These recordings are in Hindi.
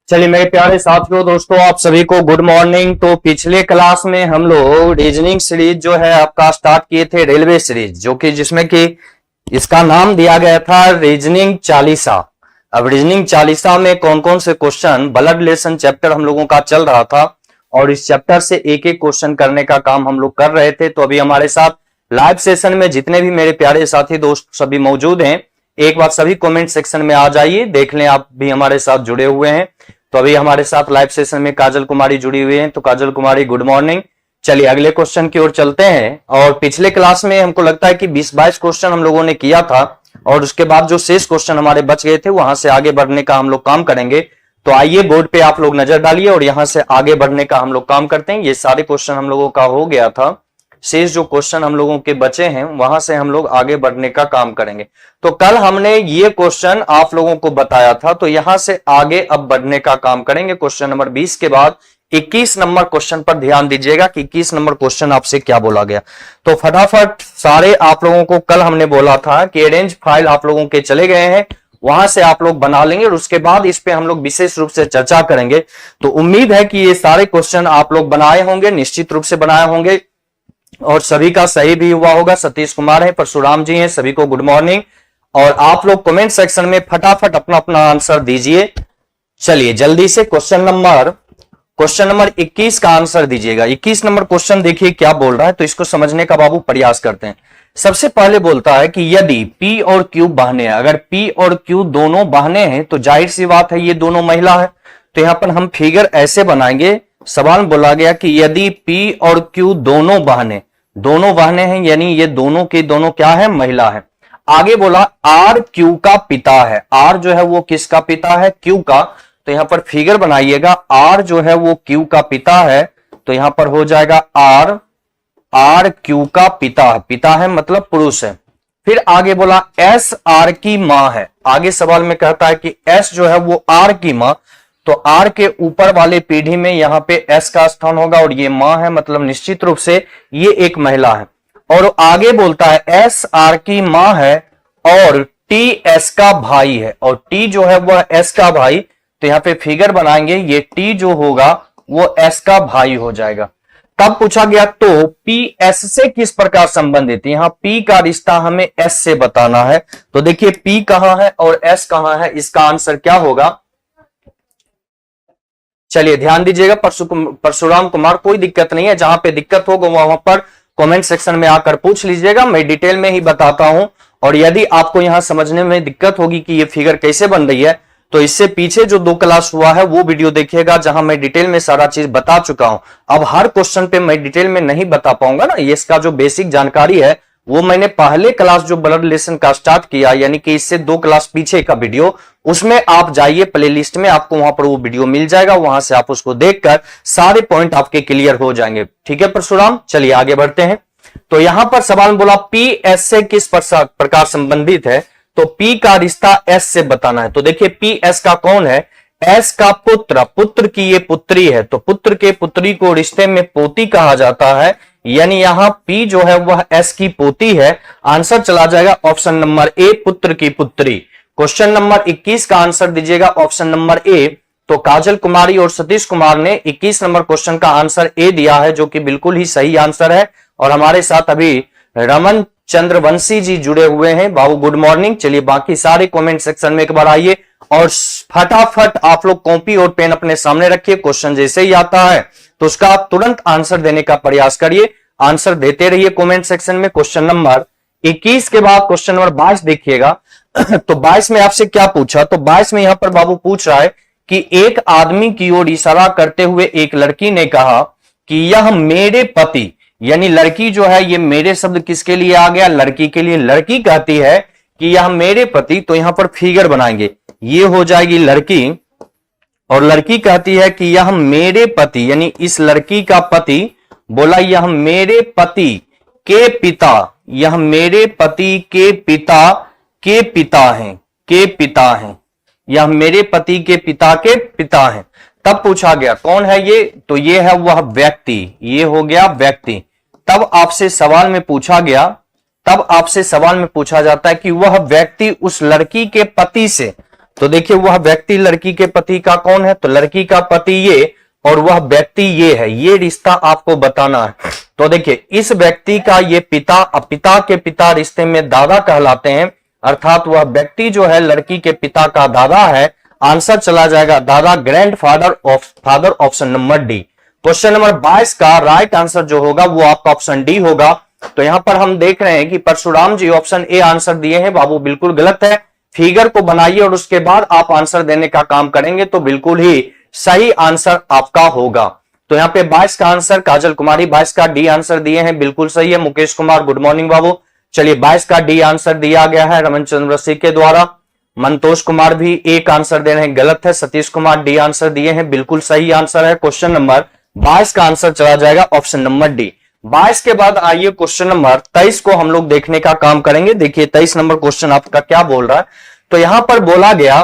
चलिए मेरे प्यारे साथियों दोस्तों, आप सभी को गुड मॉर्निंग। तो पिछले क्लास में हम लोग रीजनिंग सीरीज जो है आपका स्टार्ट किए थे, रेलवे सीरीज, जो कि जिसमें कि इसका नाम दिया गया था रीजनिंग चालीसा। अब रीजनिंग चालीसा में कौन कौन से क्वेश्चन, ब्लड रिलेशन चैप्टर हम लोगों का चल रहा था और इस चैप्टर से एक एक क्वेश्चन करने का काम हम लोग कर रहे थे। तो अभी हमारे साथ लाइव सेशन में जितने भी मेरे प्यारे साथी दोस्त सभी मौजूद हैं, एक बार सभी कमेंट सेक्शन में आ जाइए, देख लें आप भी हमारे साथ जुड़े हुए हैं। तो अभी हमारे साथ लाइव सेशन में काजल कुमारी जुड़ी हुई हैं। तो काजल कुमारी गुड मॉर्निंग। चलिए अगले क्वेश्चन की ओर चलते हैं। और पिछले क्लास में हमको लगता है कि 20-22 क्वेश्चन हम लोगों ने किया था और उसके बाद जो शेष क्वेश्चन हमारे बच गए थे वहां से आगे बढ़ने का हम लोग काम करेंगे। तो आइए बोर्ड पे आप लोग नजर डालिए और यहां से आगे बढ़ने का हम लोग काम करते हैं। ये सारे क्वेश्चन हम लोगों का हो गया था, शेष जो क्वेश्चन हम लोगों के बचे हैं वहां से हम लोग आगे बढ़ने का काम करेंगे। तो कल हमने ये क्वेश्चन आप लोगों को बताया था, तो यहां से आगे अब बढ़ने का काम करेंगे। क्वेश्चन नंबर 20 के बाद 21 नंबर क्वेश्चन पर ध्यान दीजिएगा कि 21 नंबर क्वेश्चन आपसे क्या बोला गया। तो फटाफट सारे आप लोगों को कल हमने बोला था कि अरेंज फाइल आप लोगों के चले गए हैं, वहां से आप लोग बना लेंगे और उसके बाद इस पे हम लोग विशेष रूप से चर्चा करेंगे। तो उम्मीद है कि ये सारे क्वेश्चन आप लोग बनाए होंगे, निश्चित रूप से बनाए होंगे और सभी का सही भी हुआ होगा। सतीश कुमार है, परशुराम जी हैं, सभी को गुड मॉर्निंग। और आप लोग कमेंट सेक्शन में फटाफट अपना अपना आंसर दीजिए। चलिए जल्दी से क्वेश्चन नंबर 21 का आंसर दीजिएगा। 21 नंबर क्वेश्चन देखिए क्या बोल रहा है, तो इसको समझने का बाबू प्रयास करते हैं। सबसे पहले बोलता है कि यदि P और Q बहने हैं, अगर P और Q दोनों बहने हैं तो जाहिर सी बात है ये दोनों महिला है। तो यहां पर हम फिगर ऐसे बनाएंगे। सवाल बोला गया कि यदि P और Q दोनों बहने हैं, यानी ये दोनों के दोनों क्या है, महिला है। आगे बोला R Q का पिता है। R जो है वो किसका पिता है, Q का। तो यहां पर फिगर बनाइएगा, R जो है वो Q का पिता है, तो यहां पर हो जाएगा R Q का पिता है मतलब पुरुष है। फिर आगे बोला S R की मां है। आगे सवाल में कहता है कि S जो है वो R की मां, तो R के ऊपर वाले पीढ़ी में यहां पे S का स्थान होगा और ये मां है, मतलब निश्चित रूप से ये एक महिला है। और आगे बोलता है S R की मां है और T S का भाई है, और T जो है वह S का भाई। तो यहां पे फिगर बनाएंगे, ये T जो होगा वो S का भाई हो जाएगा। तब पूछा गया तो P S से किस प्रकार संबंधित, यहां P का रिश्ता हमें S से बताना है। तो देखिए P कहां है और S कहां है, इसका आंसर क्या होगा। चलिए ध्यान दीजिएगा, परशुराम कुमार, कोई दिक्कत नहीं है, जहां पे दिक्कत होगा वहां पर कमेंट सेक्शन में आकर पूछ लीजिएगा, मैं डिटेल में ही बताता हूं। और यदि आपको यहां समझने में दिक्कत होगी कि ये फिगर कैसे बन रही है, तो इससे पीछे जो 2 क्लास हुआ है वो वीडियो देखिएगा, जहां मैं डिटेल में सारा चीज बता चुका हूं। अब हर क्वेश्चन पे मैं डिटेल में नहीं बता पाऊंगा ना, ये इसका जो बेसिक जानकारी है वो मैंने पहले क्लास जो ब्लड रिलेशन का स्टार्ट किया, यानी कि इससे 2 क्लास पीछे का वीडियो, उसमें आप जाइए प्लेलिस्ट में, आपको वहां पर वो वीडियो मिल जाएगा, वहां से आप उसको देखकर सारे पॉइंट आपके क्लियर हो जाएंगे। ठीक है परशुराम, चलिए आगे बढ़ते हैं। तो यहां पर सवाल बोला P S से किस प्रकार संबंधित है, तो P का रिश्ता S से बताना है। तो देखिए P S का कौन है, S का पुत्र की ये पुत्री है, तो पुत्र के पुत्री को रिश्ते में पोती कहा जाता है, यानी यहां P जो है वह S की पोती है। आंसर चला जाएगा ऑप्शन नंबर ए, पुत्र की पुत्री। क्वेश्चन नंबर 21 का आंसर दीजिएगा ऑप्शन नंबर ए। तो काजल कुमारी और सतीश कुमार ने 21 नंबर क्वेश्चन का आंसर ए दिया है, जो कि बिल्कुल ही सही आंसर है। और हमारे साथ अभी रमन चंद्रवंशी जी जुड़े हुए हैं, बाबू गुड मॉर्निंग। चलिए बाकी सारे कमेंट सेक्शन में एक बार आइए और फटाफट आप लोग कॉपी और पेन अपने सामने रखिए। क्वेश्चन जैसे ही आता है तो उसका आप तुरंत आंसर देने का प्रयास करिए, आंसर देते रहिए कमेंट सेक्शन में। क्वेश्चन नंबर 21 के बाद क्वेश्चन नंबर 22 देखिएगा। तो 22 में आपसे क्या पूछा, तो 22 में यहां पर बाबू पूछ रहा है कि एक आदमी की ओर इशारा करते हुए एक लड़की ने कहा कि यह मेरे पति, यानी लड़की जो है, ये मेरे शब्द किसके लिए आ गया, लड़की के लिए। लड़की कहती है कि यह मेरे पति, तो यहां पर फिगर बनाएंगे, ये हो जाएगी लड़की, और लड़की कहती है कि यह मेरे पति, यानी इस लड़की का पति बोला यह मेरे पति के पिता, यह मेरे पति के पिता हैं, यह मेरे पति के पिता हैं। तब पूछा गया कौन है ये, तो ये है वह व्यक्ति, ये हो गया व्यक्ति। तब आपसे सवाल में पूछा जाता है कि वह व्यक्ति उस लड़की के पति से, तो देखिए वह व्यक्ति लड़की के पति का कौन है, तो लड़की का पति ये और वह व्यक्ति ये है, ये रिश्ता आपको बताना है। तो देखिए इस व्यक्ति का ये पिता, पिता के पिता रिश्ते में दादा कहलाते हैं, अर्थात वह व्यक्ति जो है लड़की के पिता का दादा है। आंसर चला जाएगा दादा, grand father of father, option number D. Question number 22 का राइट आंसर जो होगा वो आपका ऑप्शन डी होगा। तो यहां पर हम देख रहे हैं कि परशुराम जी ऑप्शन ए आंसर दिए हैं, बाबू बिल्कुल गलत है। फिगर को बनाइए और उसके बाद आप आंसर देने का काम करेंगे तो बिल्कुल ही सही आंसर आपका होगा। तो यहाँ पे 22 का आंसर काजल कुमारी 22 का डी आंसर दिए हैं, बिल्कुल सही है। मुकेश कुमार गुड मॉर्निंग बाबू। चलिए 22 का डी आंसर दिया गया है रमन चंद्र सिंह के द्वारा। मंतोष कुमार भी एक आंसर दे रहे हैं, गलत है। सतीश कुमार डी आंसर दिए हैं, बिल्कुल सही आंसर है। क्वेश्चन नंबर 22 का आंसर चला जाएगा ऑप्शन नंबर डी। 22 के बाद आइए क्वेश्चन नंबर 23 को हम लोग देखने का काम करेंगे। देखिए 23 नंबर क्वेश्चन आपका क्या बोल रहा है। तो यहां पर बोला गया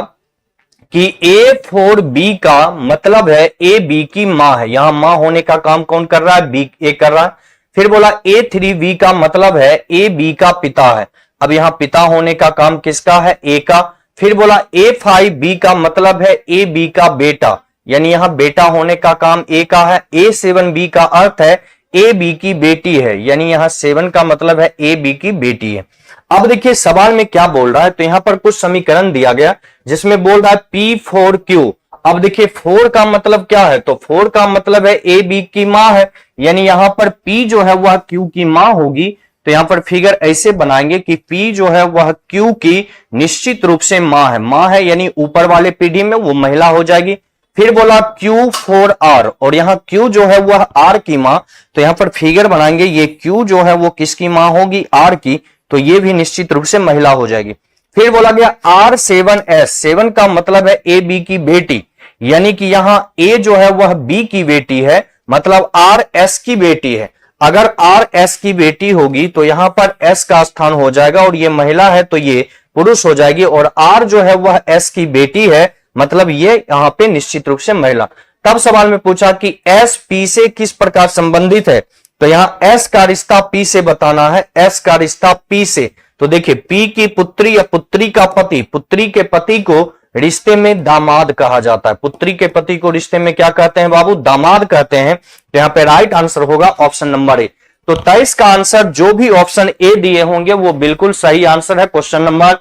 कि A4B का मतलब है ए बी की मां है। यहां मां होने का काम कौन कर रहा है, बी ए कर रहा है। फिर बोला A3B का मतलब है ए बी का पिता है। अब यहां पिता होने का काम किसका है, ए का। फिर बोला A5B का मतलब है ए बी का बेटा, यानी यहां बेटा होने का काम ए का है। A7B का अर्थ है ए बी की बेटी है, यानी यहां 7 का मतलब है ए बी की बेटी है। अब देखिए सवाल में क्या बोल रहा है, तो यहां पर कुछ समीकरण दिया गया जिसमें बोल रहा है P4Q। अब देखिए 4 का मतलब क्या है, तो 4 का मतलब है ए बी की मां है, यानी यहां पर P जो है वह Q की मां होगी। तो यहां पर फिगर ऐसे बनाएंगे कि P जो है वह Q की निश्चित रूप से मां है, यानी ऊपर वाले पीढ़ी में वो महिला हो जाएगी। फिर बोला Q4R, और यहां Q जो है वह R की मां। तो यहां पर फिगर बनाएंगे, ये Q जो है वो किसकी मां होगी, R की, तो ये भी निश्चित रूप से महिला हो जाएगी। फिर बोला गया R7S, 7 का मतलब है ए बी की बेटी, यानी कि यहां A जो है वह B की बेटी है, मतलब RS की बेटी है। अगर RS की बेटी होगी तो यहां पर S का स्थान हो जाएगा, और ये महिला है तो ये पुरुष हो जाएगी, और R जो है वह S की बेटी है, मतलब ये यहां पे निश्चित रूप से महिला। तब सवाल में पूछा कि S P से किस प्रकार संबंधित है, तो यहां S का रिश्ता P से बताना है, S का रिश्ता P से। तो देखिए P की पुत्री या पुत्री का पति, पुत्री के पति को रिश्ते में दामाद कहा जाता है। पुत्री के पति को रिश्ते में क्या कहते हैं बाबू, दामाद कहते हैं। तो यहां पे राइट आंसर होगा ऑप्शन नंबर ए। तो 23 का आंसर जो भी ऑप्शन ए दिए होंगे वो बिल्कुल सही आंसर है। क्वेश्चन नंबर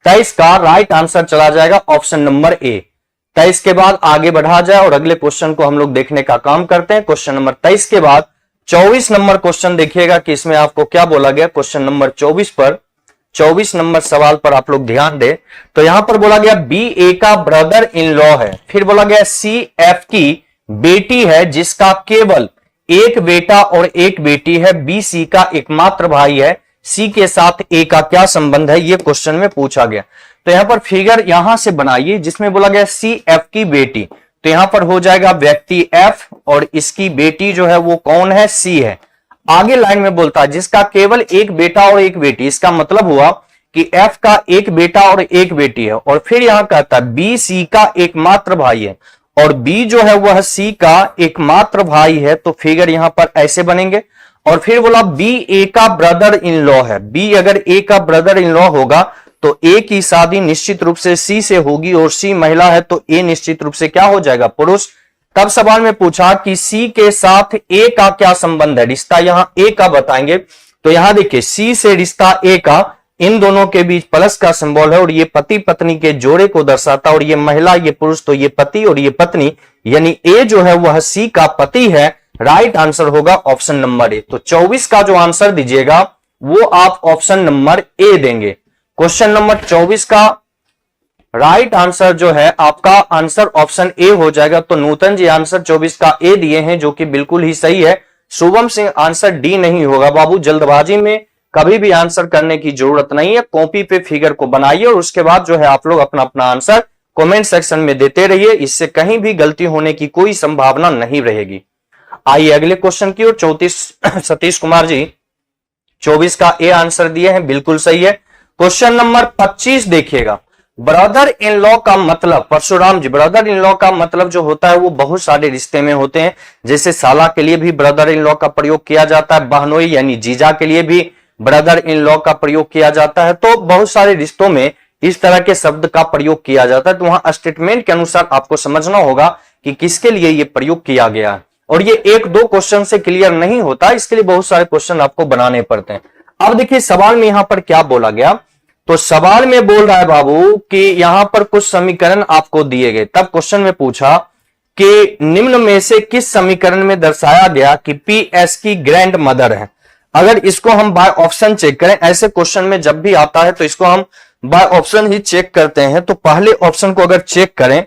23 का राइट आंसर चला जाएगा ऑप्शन नंबर ए। 23 के बाद आगे बढ़ा जाए और अगले क्वेश्चन को हम लोग देखने का काम करते हैं। क्वेश्चन नंबर 23 के बाद 24 नंबर क्वेश्चन देखिएगा कि इसमें आपको क्या बोला गया। क्वेश्चन नंबर 24 नंबर सवाल पर आप लोग ध्यान दें। तो यहां पर बोला गया बी ए का ब्रदर इन लॉ है। फिर बोला गया सी एफ की बेटी है जिसका केवल एक बेटा और एक बेटी है। बी सी का एकमात्र भाई है। सी के साथ ए का क्या संबंध है, ये क्वेश्चन में पूछा गया। तो यहां पर फिगर यहां से बनाइए जिसमें बोला गया सी एफ की बेटी, तो यहां पर हो जाएगा व्यक्ति एफ और इसकी बेटी जो है वो कौन है, सी है। आगे लाइन में बोलता है जिसका केवल एक बेटा और एक बेटी, इसका मतलब हुआ कि एफ का एक बेटा और एक बेटी है। और फिर यहां कहता है बी सी का एकमात्र भाई है, और बी जो है वह सी का एकमात्र भाई है। तो फिगर यहां पर ऐसे बनेंगे। और फिर बोला बी ए का ब्रदर इन लॉ है। बी अगर ए का ब्रदर इन लॉ होगा तो ए की शादी निश्चित रूप से सी से होगी, और सी महिला है तो ए निश्चित रूप से क्या हो जाएगा, पुरुष। तब सवाल में पूछा कि सी के साथ ए का क्या संबंध है, रिश्ता यहां ए का बताएंगे। तो यहां देखिए सी से रिश्ता ए का, इन दोनों के बीच प्लस का सिंबल है और ये पति पत्नी के जोड़े को दर्शाता है। और ये महिला ये पुरुष, तो ये पति और ये पत्नी, यानी ए जो है वह सी का पति है। राइट आंसर होगा ऑप्शन नंबर ए। तो 24 का जो आंसर दीजिएगा वो आप ऑप्शन नंबर ए देंगे। क्वेश्चन नंबर 24 का राइट आंसर जो है आपका आंसर ऑप्शन ए हो जाएगा। तो नूतन जी आंसर 24 का ए दिए हैं जो कि बिल्कुल ही सही है। शुभम सिंह आंसर डी नहीं होगा बाबू। जल्दबाजी में कभी भी आंसर करने की जरूरत नहीं है। कॉपी पे फिगर को बनाइए और उसके बाद जो है आप लोग अपना अपना आंसर कमेंट सेक्शन में देते रहिए। इससे कहीं भी गलती होने की कोई संभावना नहीं रहेगी। आइए अगले क्वेश्चन की ओर। 34 सतीश कुमार जी 24 का ए आंसर दिए हैं, बिल्कुल सही है। क्वेश्चन नंबर 25 देखिएगा। ब्रदर इन लॉ का मतलब, परशुराम जी, ब्रदर इन लॉ का मतलब जो होता है वो बहुत सारे रिश्ते में होते हैं। जैसे साला के लिए भी ब्रदर इन लॉ का प्रयोग किया जाता है, बहनोई यानी जीजा के लिए भी ब्रदर इन लॉ का प्रयोग किया जाता है। तो बहुत सारे रिश्तों में इस तरह के शब्द का प्रयोग किया जाता है। तो वहां स्टेटमेंट के अनुसार आपको समझना होगा कि किसके लिए यह प्रयोग किया गया है, और ये एक दो क्वेश्चन से क्लियर नहीं होता, इसके लिए बहुत सारे क्वेश्चन आपको बनाने पड़ते हैं। अब देखिए सवाल में यहां पर क्या बोला गया, तो सवाल में बोल रहा है बाबू कि यहां पर कुछ समीकरण आपको दिए गए, तब क्वेश्चन में पूछा कि निम्न में से किस समीकरण में दर्शाया गया कि पी एस की ग्रैंड मदर है। अगर इसको हम बाय ऑप्शन चेक करें, ऐसे क्वेश्चन में जब भी आता है तो इसको हम बाय ऑप्शन ही चेक करते हैं। तो पहले ऑप्शन को अगर चेक करें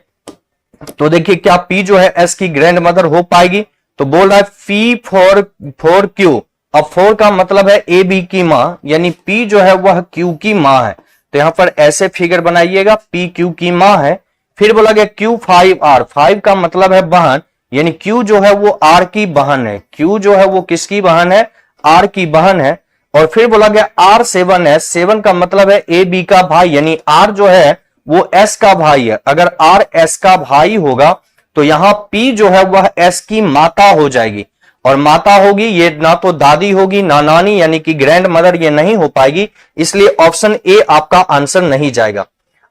तो देखिए क्या पी जो है एस की ग्रैंड मदर हो पाएगी, तो बोल रहा है पी फॉर क्यू। अब फोर का मतलब है ए बी की मां, यानी पी जो है वह क्यू की मां है। तो यहां पर ऐसे फिगर बनाइएगा, पी क्यू की मां है। फिर बोला गया क्यू 5R, 5 का मतलब है बहन, यानी क्यू जो है वो आर की बहन है। क्यू जो है वो किसकी बहन है, आर की बहन है। और फिर बोला गया R7S, 7 का मतलब है ए बी का भाई, यानी आर जो है वो एस का भाई है। अगर आर एस का भाई होगा तो यहां पी जो है वह एस की माता हो जाएगी, और माता होगी ये ना तो दादी होगी ना नानी, यानी कि ग्रैंड मदर ये नहीं हो पाएगी, इसलिए ऑप्शन ए आपका आंसर नहीं जाएगा।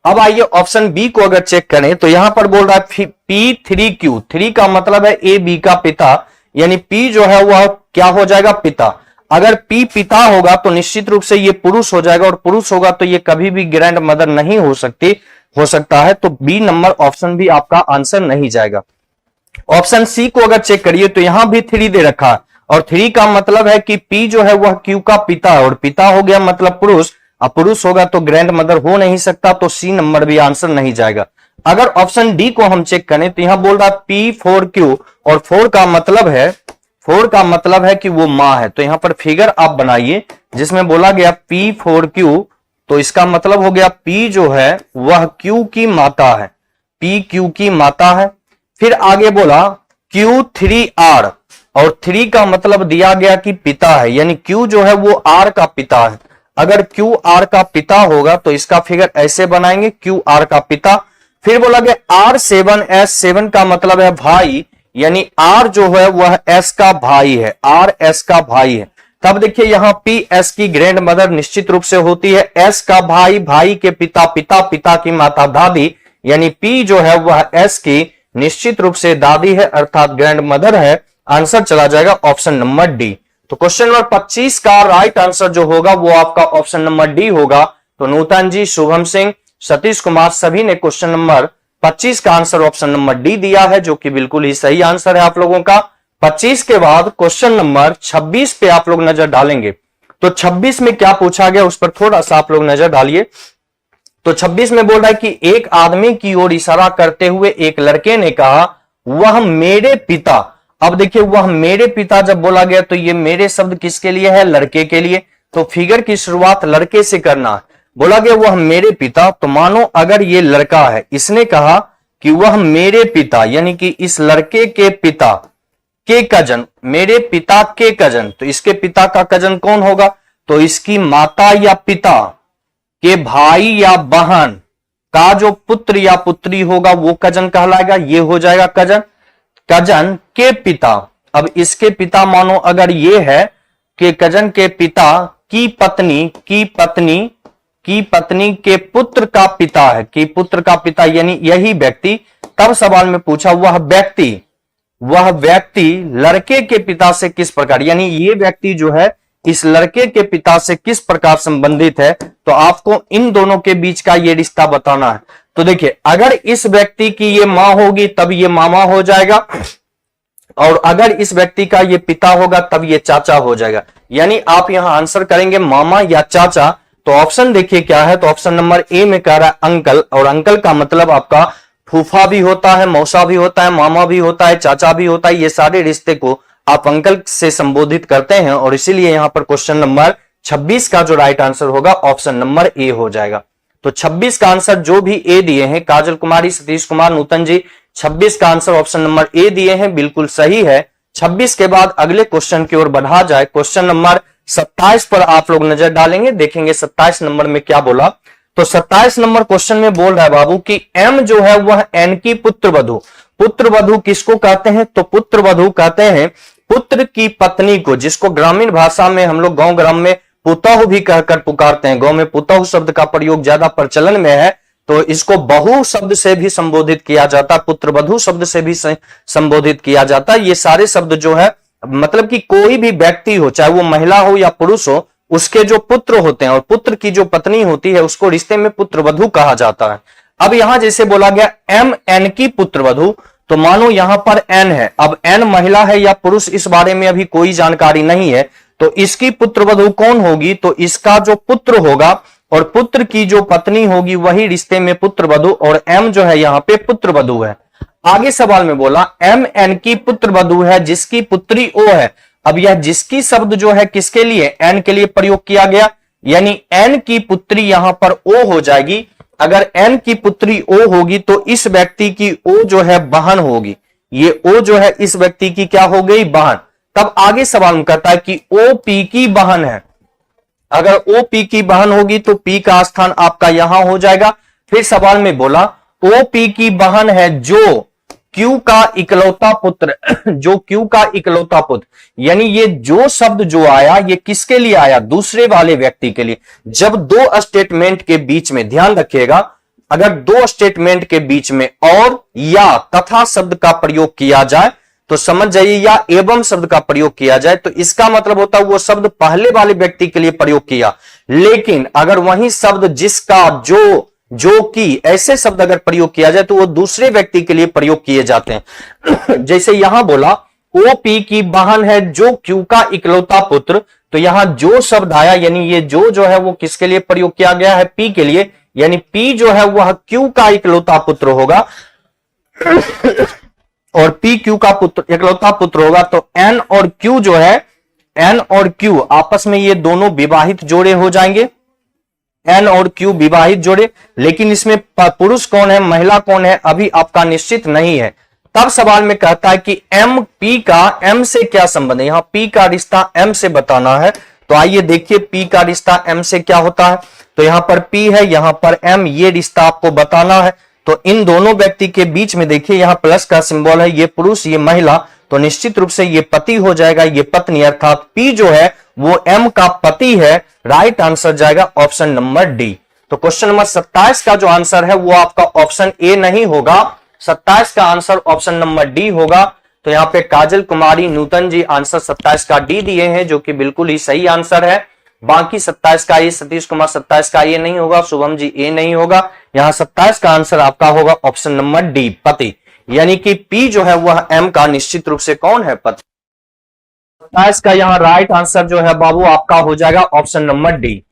अब आइए ऑप्शन बी को अगर चेक करें तो यहां पर बोल रहा है P3Q, 3 का मतलब है ए बी का पिता, यानी P जो है वह क्या हो जाएगा, पिता। अगर P पिता होगा तो निश्चित रूप से ये पुरुष हो जाएगा, और पुरुष होगा तो ये कभी भी ग्रैंड मदर नहीं हो सकता है। तो बी नंबर ऑप्शन भी आपका आंसर नहीं जाएगा। ऑप्शन सी को अगर चेक करिए तो यहां भी 3 दे रखा है, और 3 का मतलब है कि P जो है वह Q का पिता है, और पिता हो गया मतलब पुरुष, अब पुरुष होगा तो ग्रैंड मदर हो नहीं सकता, तो सी नंबर भी आंसर नहीं जाएगा। अगर ऑप्शन डी को हम चेक करें तो यहां बोल रहा है P4Q, और 4 का मतलब है कि वो मां है। तो यहां पर फिगर आप बनाइए जिसमें बोला गया P4Q, तो इसका मतलब हो गया P जो है वह Q की माता है, P Q की माता है। फिर आगे बोला Q3R, और 3 का मतलब दिया गया कि पिता है, यानी Q जो है वो R का पिता है। अगर Q R का पिता होगा तो इसका फिगर ऐसे बनाएंगे, Q R का पिता। फिर बोला गया R7S, 7 का मतलब है भाई, यानी R जो है वह S का भाई है, R S का भाई है। तब देखिए यहां P S की ग्रैंड मदर निश्चित रूप से होती है S का भाई, भाई के पिता, पिता की माता दादी, यानी P जो है वह S की निश्चित रूप से दादी है, अर्थात ग्रैंड मदर है। आंसर चला जाएगा ऑप्शन नंबर डी। तो क्वेश्चन नंबर 25 का राइट आंसर जो होगा वो आपका ऑप्शन नंबर डी होगा। तो नूतन जी, शुभम सिंह, सतीश कुमार सभी ने क्वेश्चन नंबर 25 का आंसर ऑप्शन नंबर डी दिया है, जो कि बिल्कुल ही सही आंसर है आप लोगों का। 25 के बाद क्वेश्चन नंबर 26 पे आप लोग नजर डालेंगे। तो 26 में क्या पूछा गया उस पर थोड़ा सा आप लोग नजर डालिए। तो 26 में बोल रहा है कि एक आदमी की ओर इशारा करते हुए एक लड़के ने कहा, वह मेरे पिता। अब देखिए वह मेरे पिता जब बोला गया तो ये मेरे शब्द किसके लिए है, लड़के के लिए। तो फिगर की शुरुआत लड़के से करना है। बोला गया वह मेरे पिता, तो मानो अगर ये लड़का है, इसने कहा कि वह मेरे पिता, यानी कि इस लड़के के पिता के कजन, मेरे पिता के कजन, तो इसके पिता का कजन कौन होगा, तो इसकी माता या पिता के भाई या बहन का जो पुत्र या पुत्री होगा वो कजन कहलाएगा, ये हो जाएगा कजन। कजन के पिता, अब इसके पिता मानो अगर ये है कि कजन के पिता की पत्नी के पुत्र का पिता है, कि पुत्र का पिता यानी यही व्यक्ति। तब सवाल में पूछा वह व्यक्ति लड़के के पिता से किस प्रकार, यानी ये व्यक्ति जो है इस लड़के के पिता से किस प्रकार संबंधित है। तो आपको इन दोनों के बीच का ये रिश्ता बताना है। तो देखिए अगर इस व्यक्ति की ये मां होगी तब ये मामा हो जाएगा, और अगर इस व्यक्ति का ये पिता होगा तब ये चाचा हो जाएगा। यानी आप यहां आंसर करेंगे मामा या चाचा। तो ऑप्शन देखिए क्या है, तो ऑप्शन नंबर ए में कह रहा है अंकल, और अंकल का मतलब आपका फूफा भी होता है, मौसा भी होता है, मामा भी होता है, चाचा भी होता है। ये सारे रिश्ते को आप अंकल से संबोधित करते हैं, और इसीलिए यहां पर क्वेश्चन नंबर 26 का जो राइट आंसर होगा ऑप्शन नंबर ए हो जाएगा। तो 26 का आंसर जो भी ए दिए हैं, काजल कुमारी, सतीश कुमार, नूतन जी, 26 का आंसर ऑप्शन नंबर ए दिए हैं, बिल्कुल सही है। 26 के बाद अगले क्वेश्चन की ओर बढ़ा जाए। क्वेश्चन नंबर 27 पर आप लोग नजर डालेंगे, देखेंगे 27 नंबर में क्या बोला। तो 27 नंबर क्वेश्चन में बोल रहा है बाबू कि एम जो है वह एन की पुत्रवधू। पुत्रवधू किसको कहते हैं, तो पुत्रवधू कहते हैं पुत्र की पत्नी को, जिसको ग्रामीण भाषा में हम लोग गांव ग्राम में पुतहु भी कहकर पुकारते हैं। गांव में पुतहु शब्द का प्रयोग ज्यादा प्रचलन में है, तो इसको बहु शब्द से भी संबोधित किया जाता है, पुत्रवधू शब्द से भी संबोधित किया जाता है। ये सारे शब्द जो है मतलब कि कोई भी व्यक्ति हो, चाहे वो महिला हो या पुरुष हो, उसके जो पुत्र होते हैं और पुत्र की जो पत्नी होती है उसको रिश्ते में पुत्रवधू कहा जाता है। अब यहां जैसे बोला गया एम एन की पुत्रवधू, तो मानो यहां पर एन है, अब एन महिला है या पुरुष इस बारे में अभी कोई जानकारी नहीं है, तो इसकी पुत्रवधू कौन होगी, तो इसका जो पुत्र होगा और पुत्र की जो पत्नी होगी वही रिश्ते में पुत्रवधू, और एम जो है यहां पे पुत्रवधू है। आगे सवाल में बोला एम एन की पुत्रवधू है जिसकी पुत्री ओ है। अब यह जिसकी शब्द जो है किसके लिए, एन के लिए प्रयोग किया गया, यानी एन की पुत्री यहां पर ओ हो जाएगी। अगर एन की पुत्री ओ होगी तो इस व्यक्ति की ओ जो है बहन होगी, ये ओ जो है इस व्यक्ति की क्या हो गई, बहन। तब आगे सवाल में कहता है कि ओ पी की बहन है। अगर ओ पी की बहन होगी तो पी का स्थान आपका यहां हो जाएगा। फिर सवाल में बोला ओ पी की बहन है जो क्यू का इकलौता पुत्र, जो क्यू का इकलौता पुत्र, यानी ये जो शब्द जो आया ये किसके लिए आया, दूसरे वाले व्यक्ति के लिए। जब दो स्टेटमेंट के बीच में, ध्यान रखिएगा, अगर दो स्टेटमेंट के बीच में और या तथा शब्द का प्रयोग किया जाए तो समझ जाइए, या एवं शब्द का प्रयोग किया जाए तो इसका मतलब होता है वो शब्द पहले वाले व्यक्ति के लिए प्रयोग किया। लेकिन अगर वही शब्द जिसका, जो कि, ऐसे शब्द अगर प्रयोग किया जाए तो वो दूसरे व्यक्ति के लिए प्रयोग किए जाते हैं। जैसे यहां बोला ओ पी की बहन है जो क्यू का इकलौता पुत्र, तो यहां जो शब्द आया यानी ये जो है वो किसके लिए प्रयोग किया गया है, पी के लिए, यानी पी जो है वह क्यू का इकलौता पुत्र होगा और पी क्यू का पुत्र इकलौता पुत्र होगा। तो एन और क्यू जो है, एन और क्यू आपस में ये दोनों विवाहित जोड़े हो जाएंगे, एन और क्यू विवाहित जोड़े। लेकिन इसमें पुरुष कौन है, महिला कौन है, अभी आपका निश्चित नहीं है। तब सवाल में कहता है कि एम पी का एम से क्या संबंध है, यहां पी का रिश्ता एम से बताना है। तो आइए देखिए पी का रिश्ता एम से क्या होता है। तो यहां पर पी है, यहां पर एम, ये रिश्ता आपको बताना है। तो इन दोनों व्यक्ति के बीच में देखिए यहां प्लस का सिंबल है, ये पुरुष ये महिला, तो निश्चित रूप से ये पति हो जाएगा, ये पत्नी, अर्थात पी जो है वो एम का पति है। राइट आंसर जाएगा ऑप्शन नंबर डी। तो क्वेश्चन नंबर 27 का जो आंसर है वो आपका ऑप्शन ए नहीं होगा, 27 का आंसर ऑप्शन नंबर डी होगा। तो यहां पे काजल कुमारी नूतन जी आंसर 27 का डी दिए हैं, जो कि बिल्कुल ही सही आंसर है। बाकी 27 का ए, सतीश कुमार 27 का ए नहीं होगा, शुभम जी ए नहीं होगा। यहां 27 का आंसर आपका होगा ऑप्शन नंबर डी, पति, यानी कि पी जो है वह एम का निश्चित रूप से कौन है, पति। 27 का यहां राइट आंसर जो है बाबू आपका हो जाएगा ऑप्शन नंबर डी।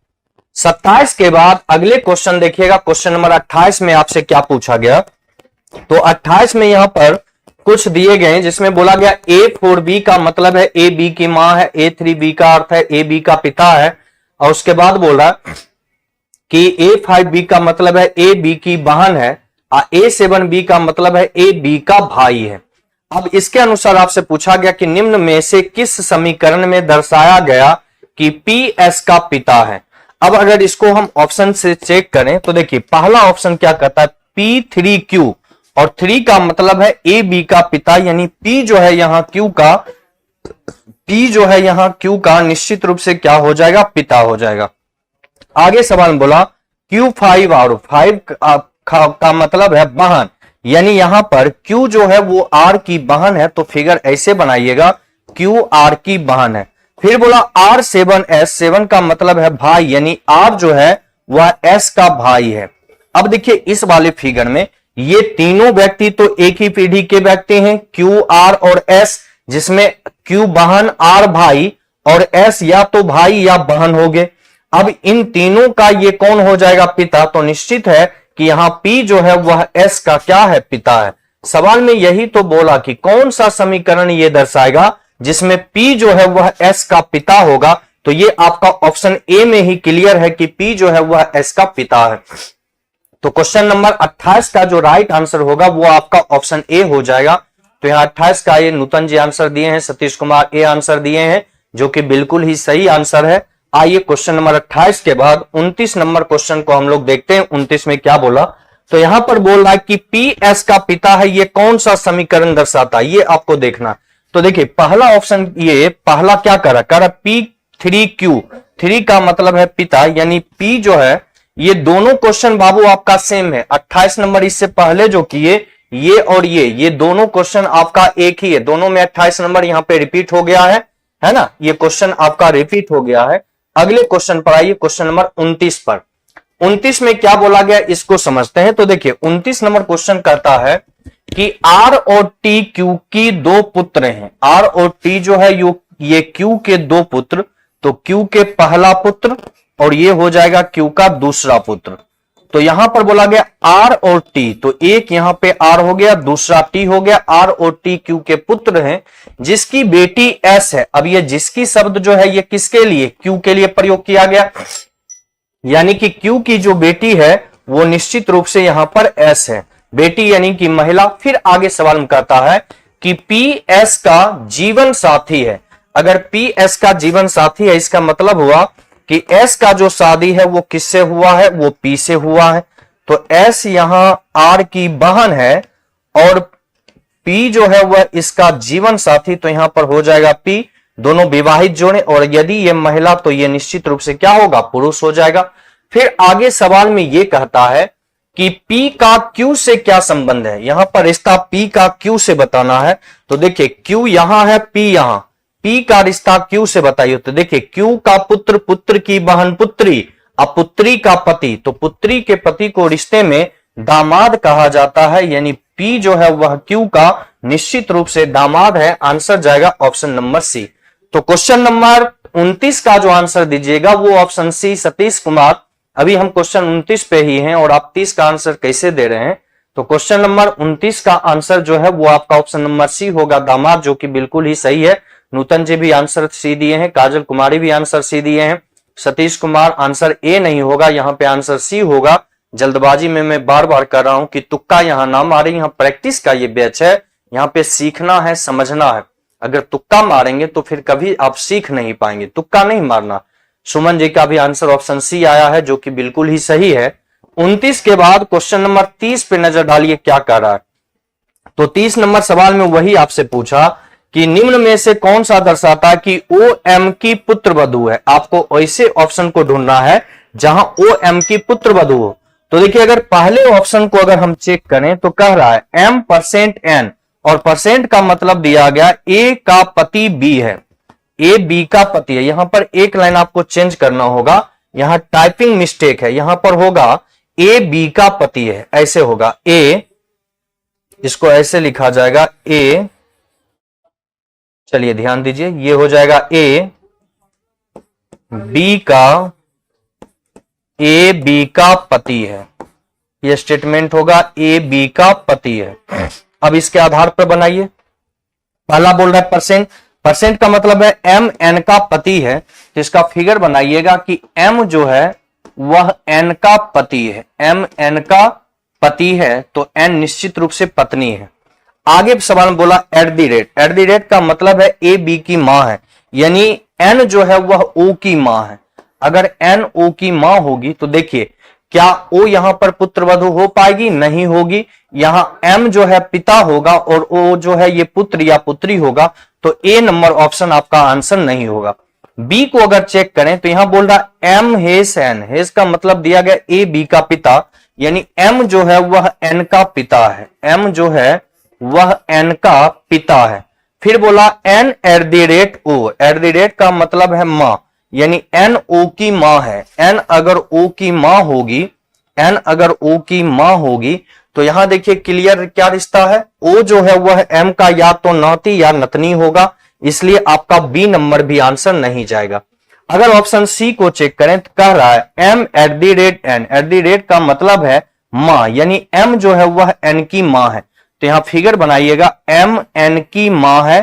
27 के बाद अगले क्वेश्चन देखिएगा, क्वेश्चन नंबर 28 में आपसे क्या पूछा गया। तो 28 में यहां पर कुछ दिए गए जिसमें बोला गया A4B का मतलब है ए बी की मां है, A3B का अर्थ है ए बी का पिता है, और उसके बाद बोल रहा है कि A5B का मतलब है ए बी की बहन है, और A7B का मतलब है ए बी का भाई है। अब इसके अनुसार आपसे पूछा गया कि निम्न में से किस समीकरण में दर्शाया गया कि P S का पिता है। अब अगर इसको हम ऑप्शन से चेक करें तो देखिए पहला ऑप्शन क्या कहता है, P3Q, और 3 का मतलब है ए बी का पिता, यानी P जो है यहां Q का, P जो है यहां Q का निश्चित रूप से क्या हो जाएगा, पिता हो जाएगा। आगे सवाल में बोला Q5 और 5 का मतलब है बहन, यानी यहां पर Q जो है वो R की बहन है, तो फिगर ऐसे बनाइएगा Q R की बहन है। फिर बोला R7S, 7 का मतलब है भाई, यानी R जो है वह S का भाई है। अब देखिए इस वाले फिगर में ये तीनों व्यक्ति तो एक ही पीढ़ी के व्यक्ति हैं, Q R और S, जिसमें Q बहन R भाई और S या तो भाई या बहन हो गए। अब इन तीनों का ये कौन हो जाएगा, पिता। तो निश्चित है कि यहां P जो है वह S का क्या है, पिता है। सवाल में यही तो बोला कि कौन सा समीकरण ये दर्शाएगा जिसमें P जो है वह S का पिता होगा। तो ये आपका ऑप्शन ए में ही क्लियर है कि P जो है वह S का पिता है। तो क्वेश्चन नंबर 28 का जो राइट आंसर होगा वो आपका ऑप्शन ए हो जाएगा। तो यहां 28 का ये नूतन जी आंसर दिए हैं, सतीश कुमार ए आंसर दिए हैं, जो कि बिल्कुल ही सही आंसर है। आइए क्वेश्चन नंबर 28 के बाद 29 नंबर क्वेश्चन को हम लोग देखते हैं। 29 में क्या बोला, तो यहां पर बोल रहा है कि P S का पिता है, ये कौन सा समीकरण दर्शाता है, ये आपको देखना। तो देखिए पहला ऑप्शन, ये पहला क्या कर रहा है, P3Q, पुत्री का मतलब है पिता, यानी पी जो है, ये दोनों क्वेश्चन बाबू आपका सेम है। 28 नंबर इससे पहले जो किए ये और ये दोनों क्वेश्चन आपका एक ही है, दोनों में 28 नंबर यहां पे रिपीट हो गया है ना, ये क्वेश्चन आपका रिपीट हो गया है। अगले क्वेश्चन पर आइए, क्वेश्चन नंबर 29 पर। 29 में क्या बोला गया इसको समझते हैं। तो देखिए 29 नंबर क्वेश्चन कहता है कि आर और टी क्यू की दो पुत्र हैं। आर और टी जो है ये क्यू के दो पुत्र, तो क्यू के पहला पुत्र और ये हो जाएगा क्यू का दूसरा पुत्र। तो यहां पर बोला गया आर और टी, तो एक यहां पे आर हो गया, दूसरा टी हो गया। आर और टी क्यू के पुत्र हैं जिसकी बेटी एस है। अब ये जिसकी शब्द जो है ये किसके लिए, क्यू के लिए प्रयोग किया गया, यानी कि क्यू की जो बेटी है वो निश्चित रूप से यहां पर एस है, बेटी यानी कि महिला। फिर आगे सवाल में कहता है कि पी एस का जीवन साथी है। अगर पी एस का जीवन साथी है, इसका मतलब हुआ कि एस का जो शादी है वो किससे हुआ है, वो पी से हुआ है। तो एस यहां आर की बहन है और पी जो है वह इसका जीवन साथी, तो यहां पर हो जाएगा पी, दोनों विवाहित जोड़े, और यदि ये महिला तो ये निश्चित रूप से क्या होगा, पुरुष हो जाएगा। फिर आगे सवाल में ये कहता है कि P का Q से क्या संबंध है। यहां पर रिश्ता P का Q से बताना है। तो देखिए Q यहां है, P यहां, P का रिश्ता Q से बताइए। तो देखिए Q का पुत्र, पुत्र की बहन पुत्री, अब पुत्री का पति, तो पुत्री के पति को रिश्ते में दामाद कहा जाता है, यानी P जो है वह Q का निश्चित रूप से दामाद है। आंसर जाएगा ऑप्शन नंबर सी। तो क्वेश्चन नंबर 29 का जो आंसर दीजिएगा वो ऑप्शन सी, सतीश कुमार। अभी हम क्वेश्चन 29 पे ही हैं और आप 30 का आंसर कैसे दे रहे हैं। तो क्वेश्चन नंबर 29 का आंसर जो है वो आपका ऑप्शन नंबर सी होगा, दामाद, जो कि बिल्कुल ही सही है। नूतन जी भी आंसर सी दिए हैं, काजल कुमारी भी आंसर सी दिए हैं, सतीश कुमार आंसर ए नहीं होगा, यहां पे आंसर सी होगा। जल्दबाजी में मैं बार बार कर रहा हूं कि तुक्का यहां ना मारे, यहां प्रैक्टिस का ये बैच है, यहां पे सीखना है, समझना है। अगर तुक्का मारेंगे तो फिर कभी आप सीख नहीं पाएंगे, तुक्का नहीं मारना। सुमन जी का भी आंसर ऑप्शन सी आया है, जो कि बिल्कुल ही सही है। 29 के बाद क्वेश्चन नंबर 30 पे नजर डालिए क्या कह रहा है। तो 30 नंबर सवाल में वही आपसे पूछा कि निम्न में से कौन सा दर्शाता है कि ओ एम की पुत्र वधु है। आपको ऐसे ऑप्शन को ढूंढना है जहां ओ एम की पुत्र वधु हो। तो देखिए अगर पहले ऑप्शन को अगर हम चेक करें तो कह रहा है M%N, और परसेंट का मतलब दिया गया ए का पति बी है, ए बी का पति है। यहां पर एक लाइन आपको चेंज करना होगा, यहां टाइपिंग मिस्टेक है, यहां पर होगा ए बी का पति है, ऐसे होगा ए, इसको ऐसे लिखा जाएगा ए, चलिए ध्यान दीजिए, ये हो जाएगा ए बी का पति है, ये स्टेटमेंट होगा ए बी का पति है। अब इसके आधार पर बनाइए। पहला बोल रहा है परसेंट, परसेंट का मतलब है एम एन का पति है, तो इसका फिगर बनाइएगा कि एम जो है वह एन का पति है, एम एन का पति है, तो एन निश्चित रूप से पत्नी है। आगे सवाल में बोला eight the rate, eight the rate का मतलब है ए बी की मां है, यानी एन जो है वह ओ की मां है। अगर एन ओ की मां होगी तो देखिए क्या ओ यहां पर पुत्र वधु हो पाएगी, नहीं होगी। यहां एम जो है पिता होगा और ओ जो है ये पुत्र या पुत्री होगा, तो ए नंबर ऑप्शन आपका आंसर नहीं होगा। बी को अगर चेक करें तो यहां बोल रहा एम हेस एन, हेस का मतलब दिया गया ए बी का पिता, यानी एम जो है वह एन का पिता है, एम जो है वह एन का पिता है। फिर बोला N at the rate O, at the rate का मतलब है मां, यानी एन ओ की मां है। एन अगर ओ की मां होगी, एन अगर ओ की मां होगी तो यहां देखिए क्लियर क्या रिश्ता है, ओ जो है वह एम का या तो नाती या नतनी होगा, इसलिए आपका बी नंबर भी आंसर नहीं जाएगा। अगर ऑप्शन सी को चेक करें तो कह रहा है M at the rate N, at the rate का मतलब है मां, यानी एम जो है वह एन की मां है, तो यहां फिगर बनाइएगा एम एन की मां है,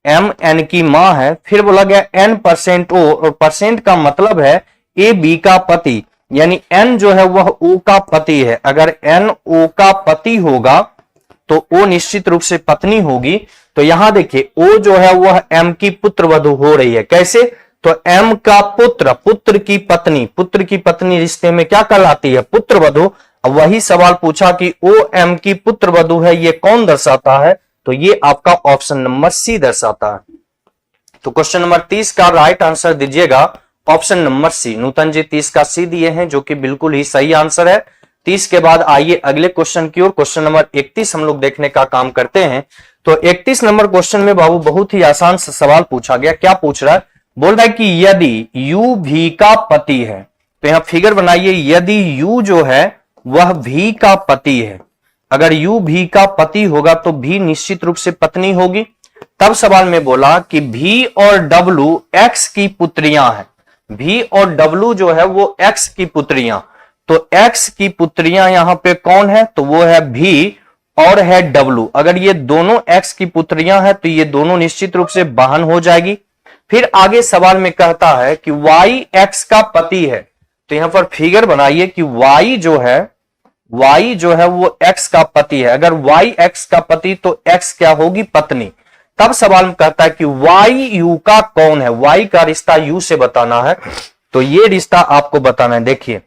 एम एन की मां है। फिर बोला गया N% ओ, और परसेंट का मतलब है ए बी का पति, यानी एन जो है वह ओ का पति है। अगर एन ओ का पति होगा तो ओ निश्चित रूप से पत्नी होगी। तो यहां देखिए ओ जो है वह एम की पुत्र वधु हो रही है, कैसे, तो एम का पुत्र, पुत्र की पत्नी, पुत्र की पत्नी रिश्ते में क्या कहलाती है, पुत्र वधु। अब वही सवाल पूछा कि ओ एम की पुत्र वधु है, ये कौन दर्शाता है, तो ये आपका ऑप्शन नंबर सी दर्शाता है। तो क्वेश्चन नंबर 30 का राइट आंसर दीजिएगा ऑप्शन नंबर सी। नूतन जी 30 का सी दिए हैं, जो कि बिल्कुल ही सही आंसर है। 30 के बाद आइए अगले क्वेश्चन की ओर। क्वेश्चन नंबर 31 हम लोग देखने का काम करते हैं। तो 31 नंबर क्वेश्चन में बाबू बहुत ही आसान सा सवाल पूछा गया। क्या पूछ रहा है? बोल रहा है कि यदि यू भी का पति है, तो यहां फिगर बनाइए, यदि यू जो है वह भी का पति है, अगर यू भी का पति होगा तो भी निश्चित रूप से पत्नी होगी। तब सवाल में बोला कि भी और डब्लू एक्स की पुत्रियां हैं। भी और डब्लू जो है वो एक्स की पुत्रियां, तो एक्स की पुत्रियां यहां पे कौन है? तो वो है भी और है डब्लू। अगर ये दोनों एक्स की पुत्रियां हैं तो ये दोनों निश्चित रूप से बहन हो जाएगी। फिर आगे सवाल में कहता है कि वाई एक्स का पति है, तो यहां पर फिगर बनाइए कि वाई जो है वो एक्स का पति है। अगर वाई एक्स का पति तो एक्स क्या होगी? पत्नी। तब सवाल में कहता है कि वाई यू का कौन है? वाई का रिश्ता यू से बताना है, तो ये रिश्ता आपको बताना है। देखिए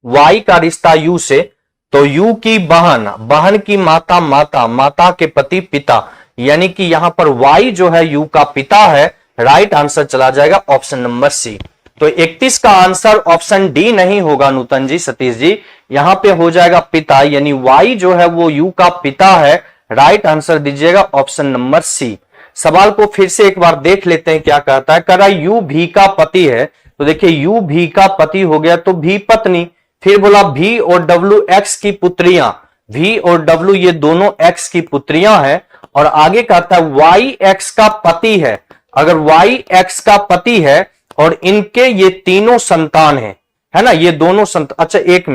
वाई का रिश्ता यू से, तो यू की बहन की माता माता के पति पिता, यानी कि यहां पर वाई जो है यू का पिता है। राइट आंसर चला जाएगा ऑप्शन नंबर सी। तो 31 का आंसर ऑप्शन डी नहीं होगा नूतन जी, सतीश जी, यहां पे हो जाएगा पिता, यानी वाई जो है वो यू का पिता है। राइट आंसर दीजिएगा ऑप्शन नंबर सी। सवाल को फिर से एक बार देख लेते हैं क्या कहता है। कह रहा यू भी का पति है, तो देखिए यू भी का पति हो गया तो भी पत्नी। फिर बोला भी और डब्ल्यू एक्स की पुत्रियां, भी और डब्ल्यू ये दोनों एक्स की पुत्रियां हैं। और आगे कहता है वाई एक्स का पति है। अगर वाई एक्स का पति है और इनके ये तीनों संतान हैं, है ना, ये दोनों संतान। अच्छा एक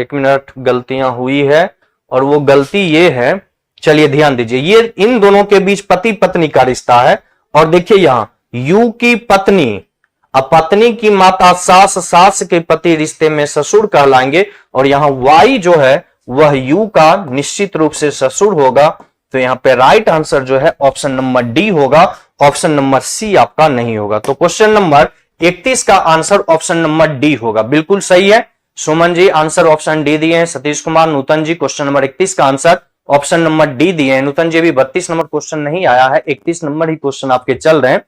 मिनट गलतियां हुई है, और वो गलती ये है, चलिए ध्यान दीजिए, ये इन दोनों के बीच पति पत्नी का रिश्ता है। और देखिए यहां यू की पत्नी, अब पत्नी की माता सास, सास के पति रिश्ते में ससुर कहलाएंगे। और यहां वाई जो है वह यू का निश्चित रूप से ससुर होगा। तो यहां पे राइट आंसर जो है ऑप्शन नंबर डी होगा, ऑप्शन नंबर सी आपका नहीं होगा। तो क्वेश्चन नंबर 31 का आंसर ऑप्शन नंबर डी होगा, बिल्कुल सही है। Suman ji answer option D दिए हैं। सतीश कुमार, नूतन जी क्वेश्चन नंबर 31 का आंसर ऑप्शन नंबर डी दिए हैं। नूतन जी अभी 32 नंबर क्वेश्चन नहीं आया है, 31 नंबर ही क्वेश्चन आपके चल रहे हैं।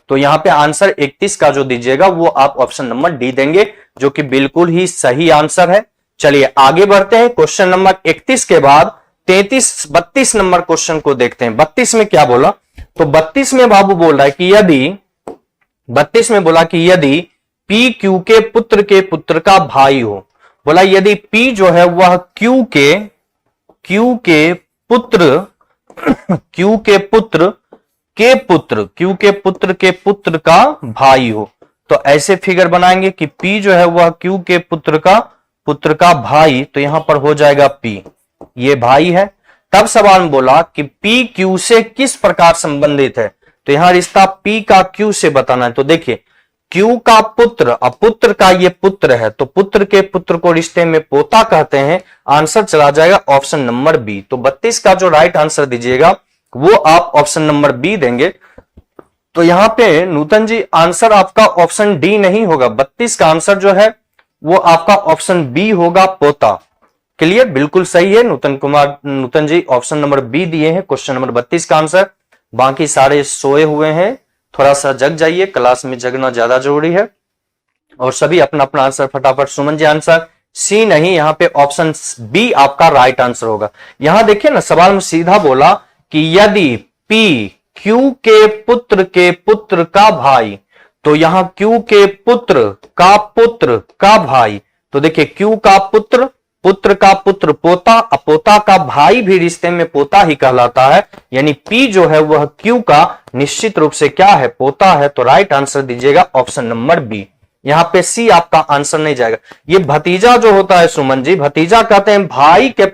तो यहां पे आंसर 31 का जो दीजिएगा वो आप ऑप्शन नंबर डी देंगे, जो कि बिल्कुल ही सही आंसर है। चलिए आगे बढ़ते हैं। क्वेश्चन नंबर 31 के बाद 32 नंबर क्वेश्चन को देखते हैं। 32 में क्या बोला? तो 32 में बाबू बोल रहा है कि यदि पी क्यू के पुत्र का भाई हो। बोला यदि पी जो है वह क्यू के पुत्र का भाई हो। तो ऐसे फिगर बनाएंगे कि P जो है वह Q के पुत्र का भाई, तो यहां पर हो जाएगा P, ये भाई है। तब सवाल में बोला कि P Q से किस प्रकार संबंधित है, तो यहां रिश्ता P का Q से बताना है। तो देखिए Q का पुत्र, अब पुत्र का ये पुत्र है, तो पुत्र के पुत्र को रिश्ते में पोता कहते हैं। आंसर चला जाएगा ऑप्शन नंबर बी। तो 32 का जो राइट आंसर दीजिएगा वो आप ऑप्शन नंबर बी देंगे। तो यहां पे नूतन जी आंसर आपका ऑप्शन डी नहीं होगा, 32 का आंसर जो है वो आपका ऑप्शन बी होगा, पोता। क्लियर, बिल्कुल सही है नूतन जी ऑप्शन नंबर बी दिए हैं क्वेश्चन नंबर 32 का आंसर। बाकी सारे सोए हुए हैं, थोड़ा सा जग जाइए, क्लास में जगना ज्यादा जरूरी है। और सभी अपना अपना आंसर फटाफट। सुमन जी आंसर सी नहीं, यहां पे ऑप्शन बी आपका राइट आंसर होगा। यहां देखिए ना सवाल में सीधा बोला कि यदि P Q के पुत्र का भाई, तो यहां Q के पुत्र का भाई, तो देखिए Q का पुत्र का पुत्र पोता, पोता का भाई भी रिश्ते में पोता ही कहलाता है, यानी P जो है वह Q का निश्चित रूप से क्या है, पोता है। तो राइट आंसर दीजिएगा ऑप्शन नंबर बी। यहां पे सी आपका आंसर नहीं जाएगा। ये भतीजा जो होता है सुमन जी, भतीजा कहते हैं भाई के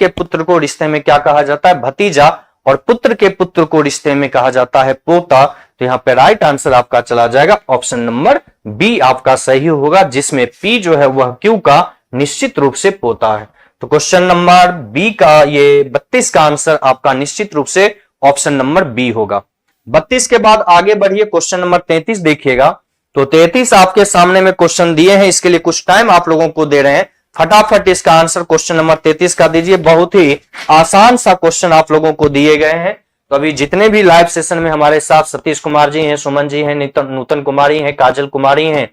पुत्र को रिश्ते में क्या कहा जाता है, भतीजा। और पुत्र के पुत्र को रिश्ते में कहा जाता है पोता। तो यहां पे राइट आंसर आपका चला जाएगा ऑप्शन नंबर बी आपका सही होगा, जिसमें P जो है वह Q का निश्चित रूप से पोता है। तो क्वेश्चन नंबर बी का ये 32 का आंसर आपका निश्चित रूप से ऑप्शन नंबर बी होगा। 32 के बाद आगे बढ़िए, क्वेश्चन नंबर 33 देखिएगा। तो 33 आपके सामने में क्वेश्चन दिए हैं, इसके लिए कुछ टाइम आप लोगों को दे रहे हैं। फटाफट इसका आंसर क्वेश्चन नंबर 33 का दीजिए। बहुत ही आसान सा क्वेश्चन आप लोगों को दिए गए हैं। तो अभी जितने भी लाइव सेशन में हमारे साथ सतीश कुमार जी हैं, सुमन जी हैं, नूतन कुमारी हैं, काजल कुमारी हैं,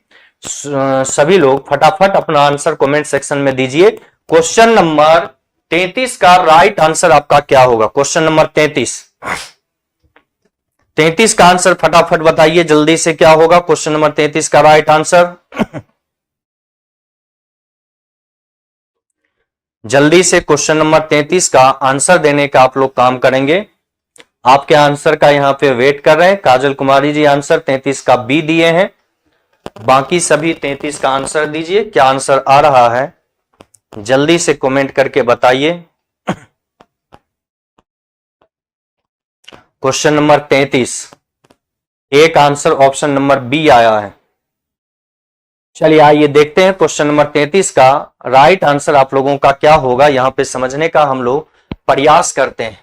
सभी लोग फटाफट अपना आंसर कमेंट सेक्शन में दीजिए। क्वेश्चन नंबर 33 का राइट आंसर आपका क्या होगा? क्वेश्चन नंबर 33 का आंसर फटाफट बताइए जल्दी से, क्या होगा क्वेश्चन नंबर 33 का राइट आंसर? जल्दी से क्वेश्चन नंबर 33 का आंसर देने का आप लोग काम करेंगे। आपके आंसर का यहां पे वेट कर रहे हैं। काजल कुमारी जी आंसर 33 का बी दिए हैं, बाकी सभी 33 का आंसर दीजिए। क्या आंसर आ रहा है जल्दी से कमेंट करके बताइए। क्वेश्चन नंबर 33 एक आंसर ऑप्शन नंबर बी आया है। चलिए आइए देखते हैं क्वेश्चन नंबर 33 का राइट आंसर आप लोगों का क्या होगा, यहां पे समझने का हम लोग प्रयास करते हैं।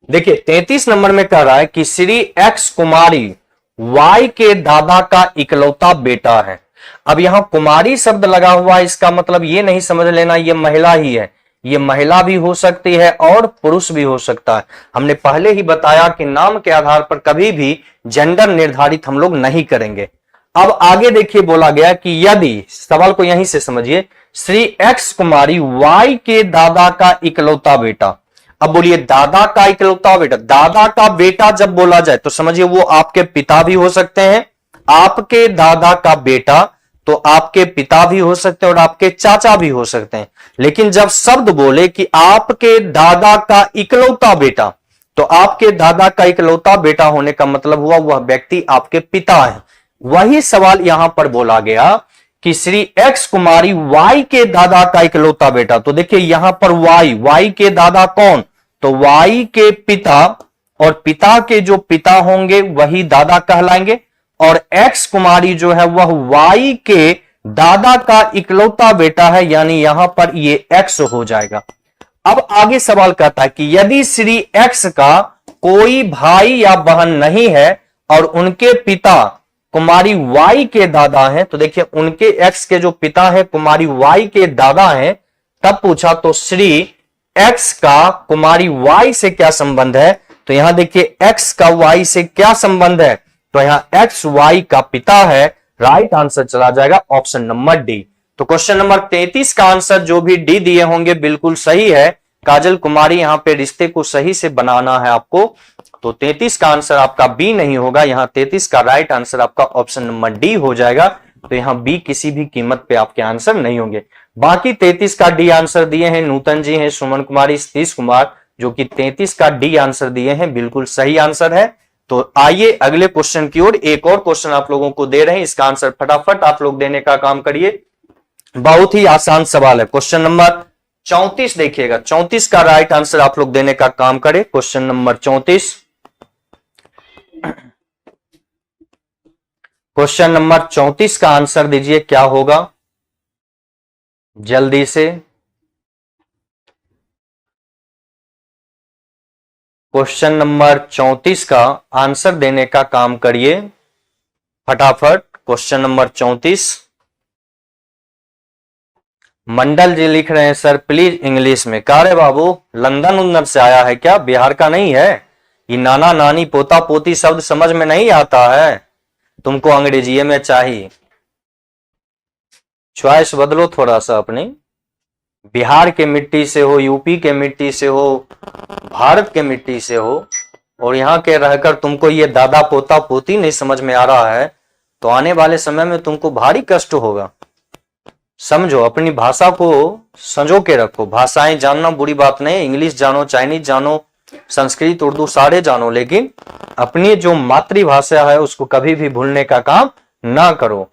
देखिए 33 नंबर में कह रहा है कि श्री एक्स कुमारी वाई के दादा का इकलौता बेटा है। अब यहां कुमारी शब्द लगा हुआ है, इसका मतलब ये नहीं समझ लेना ये महिला ही है, ये महिला भी हो सकती है और पुरुष भी हो सकता है। हमने पहले ही बताया कि नाम के आधार पर कभी भी जेंडर निर्धारित हम लोग नहीं करेंगे। अब आगे देखिए बोला गया कि यदि, सवाल को यहीं से समझिए, श्री एक्स कुमारी वाई के दादा का इकलौता बेटा। अब बोलिए दादा का इकलौता बेटा, दादा का बेटा जब बोला जाए तो समझिए वो आपके पिता भी हो सकते हैं। आपके दादा का बेटा तो आपके पिता भी हो सकते हैं और आपके चाचा भी हो सकते हैं। लेकिन जब शब्द बोले कि आपके दादा का इकलौता बेटा, तो आपके दादा का इकलौता बेटा होने का मतलब हुआ वह व्यक्ति आपके पिता है। वही सवाल यहां पर बोला गया कि श्री एक्स कुमारी वाई के दादा का इकलौता बेटा। तो देखिए यहां पर वाई के दादा कौन? तो वाई के पिता, और पिता के जो पिता होंगे वही दादा कहलाएंगे, और एक्स कुमारी जो है वह वाई के दादा का इकलौता बेटा है, यानी यहां पर ये एक्स हो जाएगा। अब आगे सवाल कहता है कि यदि श्री एक्स का कोई भाई या बहन नहीं है और उनके पिता कुमारी वाई के दादा हैं, तो देखिए उनके एक्स के जो पिता है कुमारी वाई के दादा हैं, तब पूछा तो श्री एक्स का कुमारी वाई से क्या संबंध है? तो यहां देखिए एक्स का वाई से क्या संबंध है? तो यहां एक्स वाई का पिता है। राइट आंसर चला जाएगा ऑप्शन नंबर डी। तो क्वेश्चन नंबर 33 का आंसर जो भी डी दिए होंगे बिल्कुल सही है। काजल कुमारी यहां पे रिश्ते को सही से बनाना है आपको, तो 33 का आंसर आपका बी नहीं होगा, यहां 33 का राइट आंसर आपका ऑप्शन नंबर डी हो जाएगा। तो यहां बी किसी भी कीमत पे आपके आंसर नहीं होंगे। बाकी 33 का डी आंसर दिए हैं नूतन जी हैं, सुमन कुमारी, सतीश कुमार, जो कि 33 का डी आंसर दिए हैं, बिल्कुल सही आंसर है। तो आइए अगले क्वेश्चन की ओर। एक और क्वेश्चन आप लोगों को दे रहे हैं, इसका आंसर फटाफट आप लोग देने का काम करिए। बहुत ही आसान सवाल है। क्वेश्चन नंबर 34 देखिएगा, 34 का राइट आंसर आप लोग देने का काम करें। क्वेश्चन नंबर 34, क्वेश्चन नंबर 34 का आंसर दीजिए क्या होगा जल्दी से। क्वेश्चन नंबर 34 का आंसर देने का काम करिए फटाफट। क्वेश्चन नंबर 34, मंडल जी लिख रहे हैं सर प्लीज इंग्लिश में। क्या रे बाबू, लंदन उंदन से आया है क्या? बिहार का नहीं है? ये नाना नानी पोता पोती शब्द समझ में नहीं आता है तुमको, अंग्रेजी में चाहिए। चॉइस बदलो थोड़ा सा अपनी। बिहार के मिट्टी से हो, यूपी के मिट्टी से हो, भारत के मिट्टी से हो, और यहाँ के रहकर तुमको ये दादा पोता पोती नहीं समझ में आ रहा है, तो आने वाले समय में तुमको भारी कष्ट होगा। समझो, अपनी भाषा को संजो के रखो। भाषाएं जानना बुरी बात नहीं, इंग्लिश जानो, चाइनीज जानो, संस्कृत उर्दू सारे जानो, लेकिन अपनी जो मातृभाषा है उसको कभी भी भूलने का काम ना करो।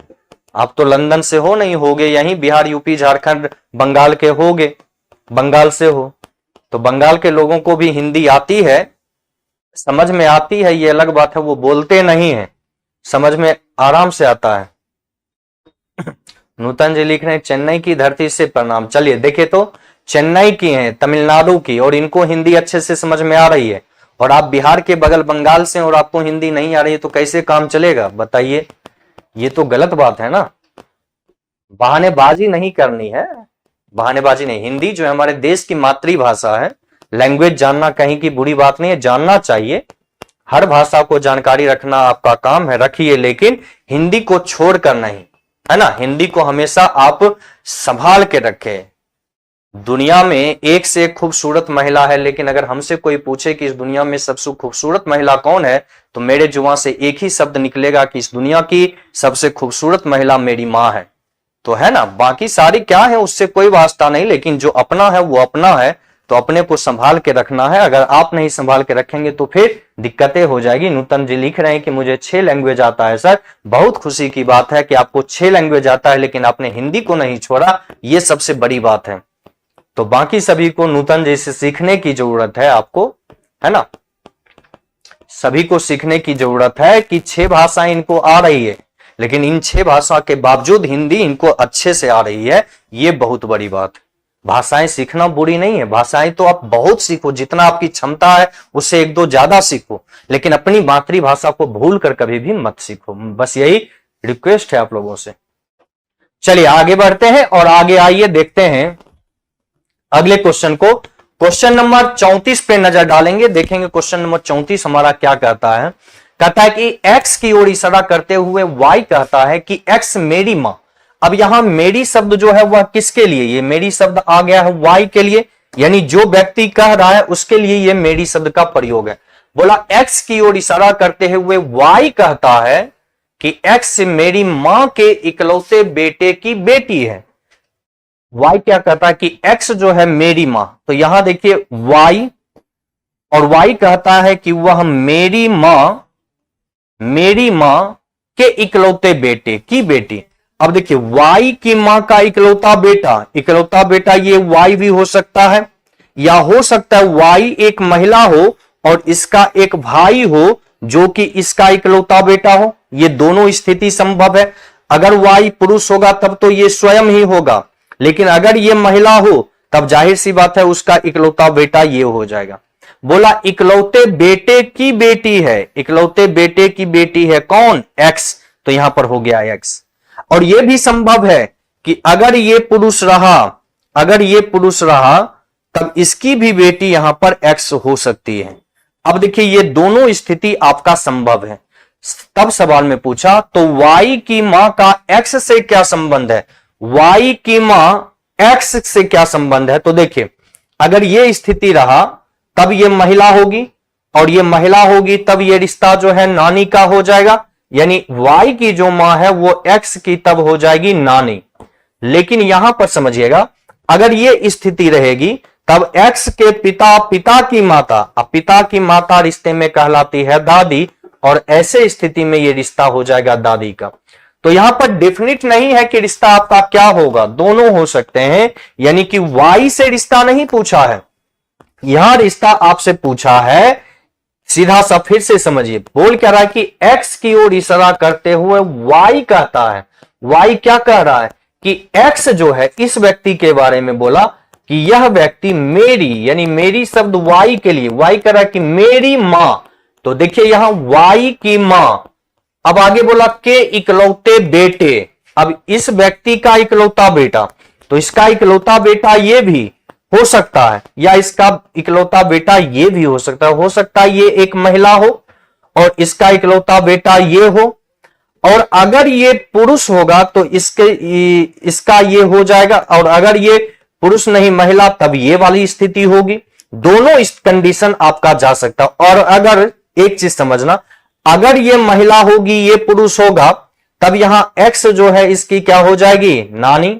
आप तो लंदन से हो नहीं, होगे यहीं बिहार, यूपी, झारखंड, बंगाल के होगे, बंगाल से हो, तो बंगाल के लोगों को भी हिंदी आती है, समझ में आती है, ये अलग बात है, वो बोलते नहीं है, समझ में आराम से आता है। नूतन जी लिख रहे हैं चेन्नई की धरती से प्रणाम। चलिए देखिए, तो चेन्नई की हैं, तमिलनाडु की, और इनको हिंदी अच्छे से समझ में आ रही है, और आप बिहार के बगल बंगाल से और आपको हिंदी नहीं आ रही है, तो कैसे काम चलेगा बताइए? ये तो गलत बात है ना। बहानेबाजी नहीं करनी है, बहानेबाजी नहीं। हिंदी जो है हमारे देश की मातृभाषा है, लैंग्वेज जानना कहीं की बुरी बात नहीं है, जानना चाहिए, हर भाषा को जानकारी रखना आपका काम है, रखिए, लेकिन हिंदी को छोड़कर नहीं, है ना। हिंदी को हमेशा आप संभाल के रखें। दुनिया में एक से एक खूबसूरत महिला है, लेकिन अगर हमसे कोई पूछे कि इस दुनिया में सबसे खूबसूरत महिला कौन है, तो मेरे जुबान से एक ही शब्द निकलेगा कि इस दुनिया की सबसे खूबसूरत महिला मेरी माँ है। तो है ना, बाकी सारी क्या है उससे कोई वास्ता नहीं, लेकिन जो अपना है वो अपना है, तो अपने को संभाल के रखना है। अगर आप नहीं संभाल के रखेंगे तो फिर दिक्कतें हो जाएगी। नूतन जी लिख रहे हैं कि मुझे 6 लैंग्वेज आता है। सर, बहुत खुशी की बात है कि आपको 6 लैंग्वेज आता है, लेकिन आपने हिंदी को नहीं छोड़ा, ये सबसे बड़ी बात है। तो बाकी सभी को नूतन जी से सीखने की जरूरत है आपको, है ना। सभी को सीखने की जरूरत है कि 6 भाषाएं इनको आ रही है, लेकिन इन 6 भाषा के बावजूद हिंदी इनको अच्छे से आ रही है, ये बहुत बड़ी बात। भाषाएं सीखना बुरी नहीं है, भाषाएं तो आप बहुत सीखो, जितना आपकी क्षमता है उससे 1-2 ज्यादा सीखो, लेकिन अपनी मातृभाषा को भूल कर कभी भी मत सीखो। बस यही रिक्वेस्ट है आप लोगों से। चलिए आगे बढ़ते हैं और आगे आइए देखते हैं अगले क्वेश्चन को। क्वेश्चन नंबर 34 पे नजर डालेंगे, देखेंगे क्वेश्चन नंबर 34 हमारा क्या कहता है। कहता है कि एक्स की ओर इशारा करते हुए वाई कहता है कि एक्स मेरी मां। अब यहां मेरी शब्द जो है वह किसके लिए, ये मेरी शब्द आ गया है वाई के लिए, यानी जो व्यक्ति कह रहा है उसके लिए ये मेरी शब्द का प्रयोग है। बोला एक्स की ओर इशारा करते हुए वाई कहता है कि एक्स मेरी मां के इकलौते बेटे की बेटी है। वाई क्या कहता है कि एक्स जो है मेरी मां, तो यहां देखिए वाई, और वाई कहता है कि वह मेरी मां के इकलौते बेटे की बेटी। अब देखिए वाई की मां का इकलौता बेटा ये वाई भी हो सकता है, या हो सकता है वाई एक महिला हो और इसका एक भाई हो जो कि इसका इकलौता बेटा हो। ये दोनों स्थिति संभव है। अगर वाई पुरुष होगा तब तो ये स्वयं ही होगा, लेकिन अगर ये महिला हो तब जाहिर सी बात है उसका इकलौता बेटा ये हो जाएगा। बोला इकलौते बेटे की बेटी है, इकलौते बेटे की बेटी है कौन, एक्स, तो यहां पर हो गया एक्स। और यह भी संभव है कि अगर ये पुरुष रहा तब इसकी भी बेटी यहां पर एक्स हो सकती है। अब देखिए ये दोनों स्थिति आपका संभव है। तब सवाल में पूछा तो वाई की मां का एक्स से क्या संबंध है, वाई की मां एक्स से क्या संबंध है। तो देखिए अगर ये स्थिति रहा तब ये महिला होगी, और ये महिला होगी तब ये रिश्ता जो है नानी का हो जाएगा, यानी वाई की जो मां है वो एक्स की तब हो जाएगी नानी। लेकिन यहां पर समझिएगा अगर ये स्थिति रहेगी तब एक्स के पिता की माता, अब पिता की माता रिश्ते में कहलाती है दादी, और ऐसे स्थिति में ये रिश्ता हो जाएगा दादी का। तो यहां पर डेफिनेट नहीं है कि रिश्ता आपका क्या होगा, दोनों हो सकते हैं, यानी कि वाई से रिश्ता नहीं पूछा है, यहां रिश्ता आपसे पूछा है। सीधा सा फिर से समझिए, बोल क्या रहा है कि एक्स की ओर इशारा करते हुए वाई कहता है, वाई क्या कह रहा है कि एक्स जो है इस व्यक्ति के बारे में बोला कि यह व्यक्ति मेरी, यानी मेरी शब्द वाई के लिए, वाई कह रहा है कि मेरी मां। तो देखिए यहां वाई की मां, अब आगे बोला के इकलौते बेटे, अब इस व्यक्ति का इकलौता बेटा, तो इसका इकलौता बेटा ये भी हो सकता है, या इसका इकलौता बेटा ये भी हो सकता है ये एक महिला हो और इसका इकलौता बेटा ये हो, और अगर ये पुरुष होगा तो इसका ये हो जाएगा, और अगर ये पुरुष नहीं महिला तब ये वाली स्थिति होगी। दोनों इस कंडीशन आपका जा सकता है। और अगर एक चीज समझना, अगर ये महिला होगी ये पुरुष होगा तब यहां एक्स जो है इसकी क्या हो जाएगी, नानी,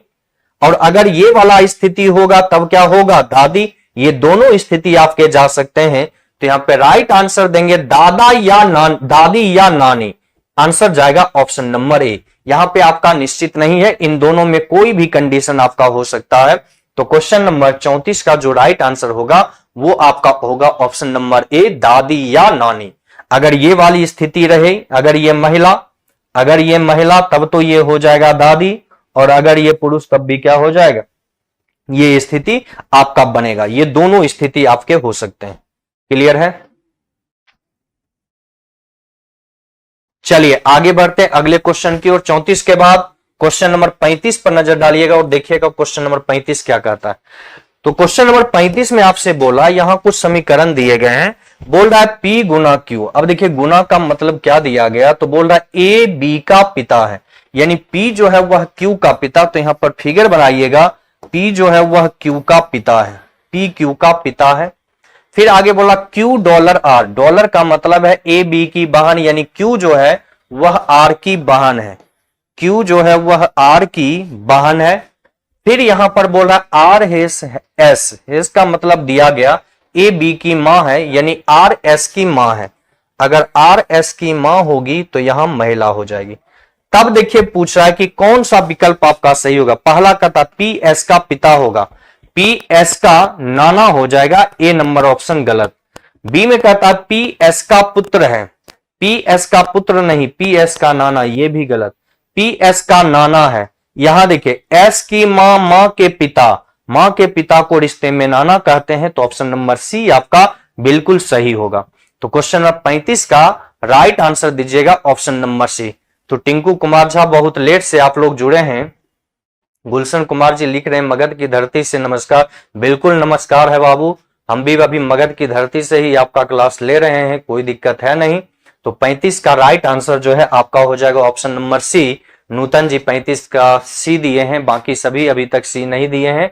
और अगर ये वाला स्थिति होगा तब क्या होगा, दादी। ये दोनों स्थिति आपके जा सकते हैं। तो यहां पे राइट आंसर देंगे दादी या नानी। आंसर जाएगा ऑप्शन नंबर ए। यहां पे आपका निश्चित नहीं है, इन दोनों में कोई भी कंडीशन आपका हो सकता है। तो क्वेश्चन नंबर 34 का जो राइट आंसर होगा वो आपका होगा ऑप्शन नंबर ए, दादी या नानी। अगर ये वाली स्थिति रहे, अगर ये महिला तब तो ये हो जाएगा दादी, और अगर ये पुरुष तब भी क्या हो जाएगा, ये स्थिति आपका बनेगा। ये दोनों स्थिति आपके हो सकते हैं। क्लियर है? चलिए आगे बढ़ते हैं अगले क्वेश्चन की ओर। 34 के बाद क्वेश्चन नंबर 35 पर नजर डालिएगा और देखिएगा क्वेश्चन नंबर 35 क्या कहता है। तो क्वेश्चन नंबर 35 में आपसे बोला, यहां कुछ समीकरण दिए गए हैं बोल रहा है P गुना Q। अब देखिए गुना का मतलब क्या दिया गया, तो बोल रहा है A B का पिता है, यानी P जो है वह Q का पिता। तो यहां पर फिगर बनाइएगा, P जो है वह Q का पिता है, P Q का पिता है। फिर आगे बोला Q डॉलर R, डॉलर का मतलब है A B की बहन, यानी Q जो है वह R की बहन है, Q जो है वह R की बहन है। फिर यहां पर बोला R S का मतलब दिया गया A B की मां है, यानी R S की मां है। अगर R S की मां होगी तो यहां महिला हो जाएगी। तब देखिए पूछ रहा है कि कौन सा विकल्प आपका सही होगा। पहला कहता P S का पिता होगा, P S का नाना हो जाएगा, A नंबर ऑप्शन गलत। बी में कहता है P S का पुत्र है, P S का पुत्र नहीं, P S का नाना, ये भी गलत। P S का नाना है। यहां देखिए S की मां, मां के पिता, मां के पिता को रिश्ते में नाना कहते हैं, तो ऑप्शन नंबर सी आपका बिल्कुल सही होगा। तो क्वेश्चन नंबर 35 का राइट आंसर दीजिएगा ऑप्शन नंबर सी। तो टिंकू कुमार झा बहुत लेट से आप लोग जुड़े हैं। गुलशन कुमार जी लिख रहे हैं मगध की धरती से नमस्कार। बिल्कुल नमस्कार है बाबू, हम भी अभी मगध की धरती से ही आपका क्लास ले रहे हैं, कोई दिक्कत है नहीं। तो 35 का राइट आंसर जो है आपका हो जाएगा ऑप्शन नंबर सी। नूतन जी 35 का सी दिए हैं, बाकी सभी अभी तक सी नहीं दिए हैं।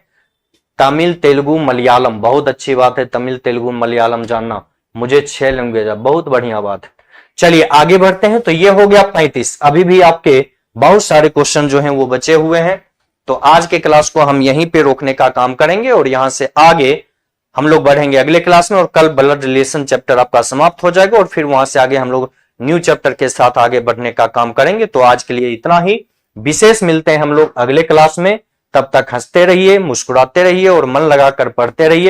तमिल तेलुगु मलयालम, बहुत अच्छी बात है, तमिल तेलुगु मलयालम जानना, मुझे 6 लैंग्वेज है, बहुत बढ़िया बात है। चलिए आगे बढ़ते हैं। तो ये हो गया 35। अभी भी आपके बहुत सारे क्वेश्चन जो हैं वो बचे हुए हैं। तो आज के क्लास को हम यहीं पे रोकने का काम करेंगे और यहां से आगे हम लोग बढ़ेंगे अगले क्लास में, और कल ब्लड रिलेशन चैप्टर आपका समाप्त हो जाएगा और फिर वहां से आगे हम लोग न्यू चैप्टर के साथ आगे बढ़ने का काम करेंगे। तो आज के लिए इतना ही, विशेष मिलते हैं हम लोग अगले क्लास में। तब तक हंसते रहिए, मुस्कुराते रहिए और मन लगाकर पढ़ते रहिए।